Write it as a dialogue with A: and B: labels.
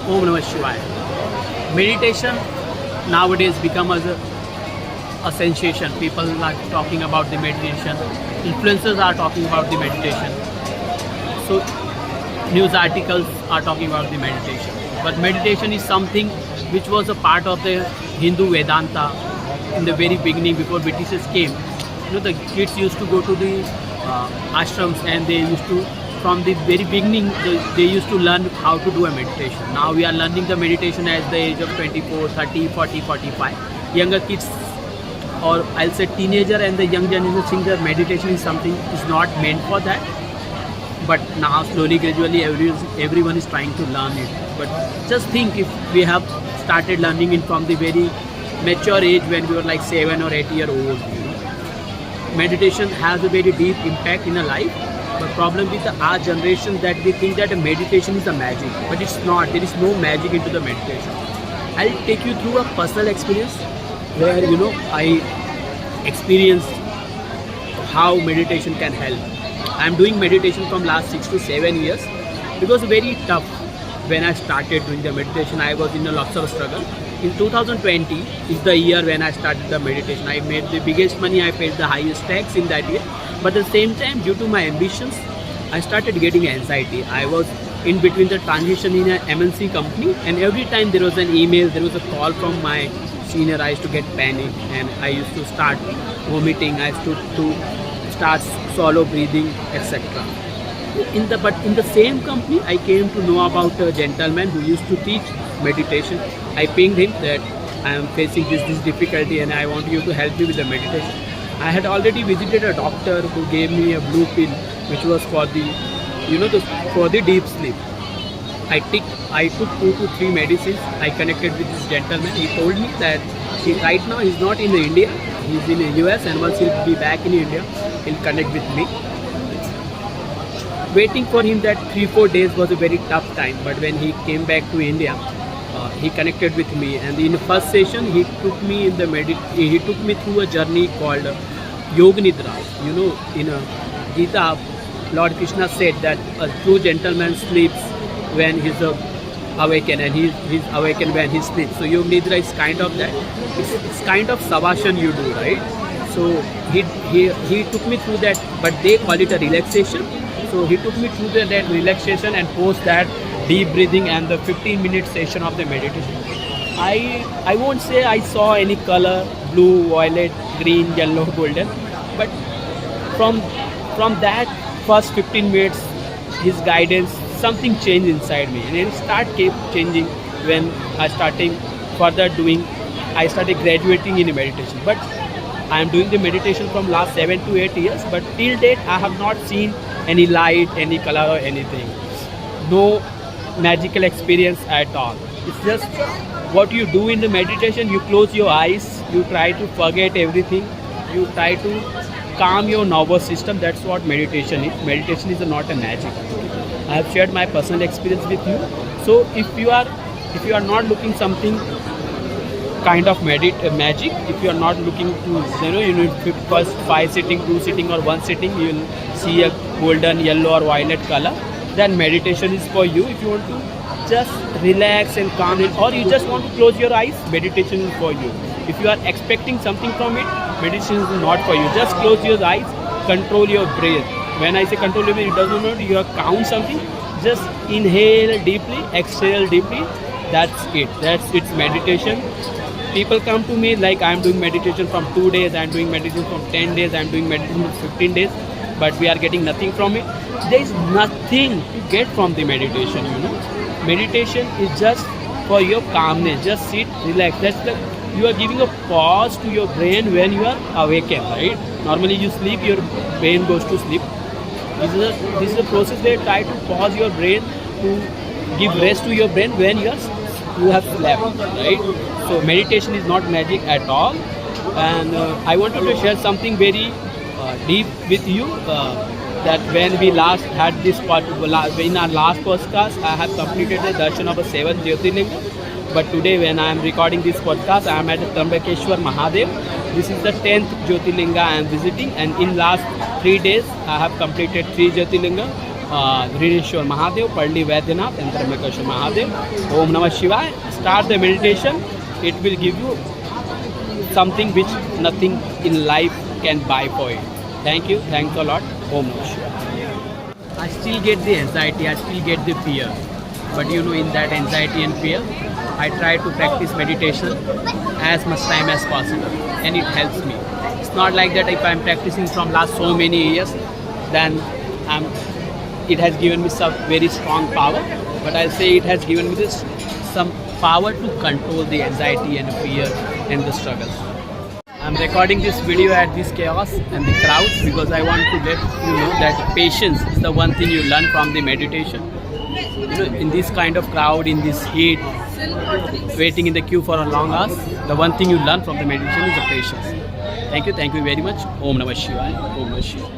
A: Om Namah Shivaya. Meditation nowadays become as a sensation. People are talking about the meditation. Influencers are talking about the meditation. So news articles are talking about the meditation. But meditation is something which was a part of the Hindu Vedanta in the very beginning before Britishers came. The kids used to go to the ashrams, and they used to, from the very beginning, they used to learn how to do a meditation. Now we are learning the meditation at the age of 24, 30, 40, 45. Younger kids, or I'll say teenager and the young generation, think that meditation is something is not meant for that. But now slowly, gradually, everyone is trying to learn it. But just think, if we have started learning it from the very mature age when we were like 7 or 8 year old. Meditation has a very deep impact in a life. The problem with our generation that they think that a meditation is a magic, but it's not. There is no magic into the meditation. I'll take you through a personal experience where I experienced how meditation can help. I'm doing meditation from last 6 to 7 years. It was very tough when I started doing the meditation. I was in a lots of struggle. In 2020 is the year when I started the meditation. I made the biggest money, I paid the highest tax in that year. But at the same time, due to my ambitions, I started getting anxiety. I was in between the transition in an MNC company, and every time there was an email, there was a call from my senior, I used to get panic, and I used to start vomiting. I used to start shallow breathing, etc. But in the same company, I came to know about a gentleman who used to teach meditation. I pinged him that I am facing this difficulty and I want you to help me with the meditation. I had already visited a doctor who gave me a blue pill, which was for the, for the deep sleep. I took 2 to 3 medicines. I connected with this gentleman. He told me that right now he's not in India. He's in the US, and once he'll be back in India, he'll connect with me. Waiting for him that 3-4 days was a very tough time. But when he came back to India, he connected with me, and in the first session he took me through a journey called Yoga Nidra. In Gita, Lord Krishna said that a true gentleman sleeps when he's awakened, and he's awakened when he sleeps. So Yoga Nidra is kind of that. It's kind of savasana you do, right? So he took me through that, but they call it a relaxation. So he took me through that relaxation, and post that deep breathing and the 15-minute session of the meditation. I won't say I saw any color, blue, violet, green, yellow, golden, but from that first 15 minutes, his guidance, something changed inside me, and it kept changing when I started graduating in meditation. But I am doing the meditation from last 7 to 8 years, but till date I have not seen any light, any color or anything. No magical experience at all. It's just what you do in the meditation. You close your eyes, you try to forget everything, you try to calm your nervous system. That's what meditation is. Meditation is not a magic. I have shared my personal experience with you. So if you are not looking something kind of magic, if you are not looking to you need first 5 sitting, 2 sitting or 1 sitting, you will see a golden, yellow or violet color, then meditation is for you. If you want to just relax and calm it, or you just want to close your eyes, meditation is for you. If you are expecting something from it, meditation is not for you. Just close your eyes, control your breath. When I say control your breath, it doesn't mean you count something. Just inhale deeply, exhale deeply. That's it. It's meditation. People come to me like, I'm doing meditation from 2 days, I'm doing meditation from 10 days, I'm doing meditation from 15 days, but we are getting nothing from it. There is nothing to get from the meditation, Meditation is just for your calmness. Just sit, relax. That's like you are giving a pause to your brain when you are awakened, right? Normally you sleep, your brain goes to sleep. This is a process where you try to pause your brain to give rest to your brain when you have slept, right? So meditation is not magic at all. And I wanted to share something very deep with you. That when we last had this in our last podcast, I have completed the darshan of a 7th Jyotirlinga. But today when I am recording this podcast, I am at Trambakeshwar Mahadev. This is the 10th Jyotirlinga I am visiting, and in last 3 days I have completed 3 Jyotirlinga. Grineshwar Mahadev, Parli Vaidyanath, and Trimbakeshwar Mahadev. Om Namah Shivaya. Start the meditation. It will give you something which nothing in life can buy for you. Thank you. Thanks a lot. Om Namah Shivaya. I still get the anxiety. I still get the fear. But you know, in that anxiety and fear, I try to practice meditation as much time as possible, and it helps me. It's not like that if I'm practicing from last so many years, then it has given me some very strong power, but I'll say it has given me this some power to control the anxiety and fear and the struggles. I'm recording this video at this chaos and the crowd because I want to let you know that patience is the one thing you learn from the meditation. You know, in this kind of crowd, in this heat, waiting in the queue for a long hours, the one thing you learn from the meditation is the patience. Thank you very much. Om Namah Shivaya. Om Namah Shivaya.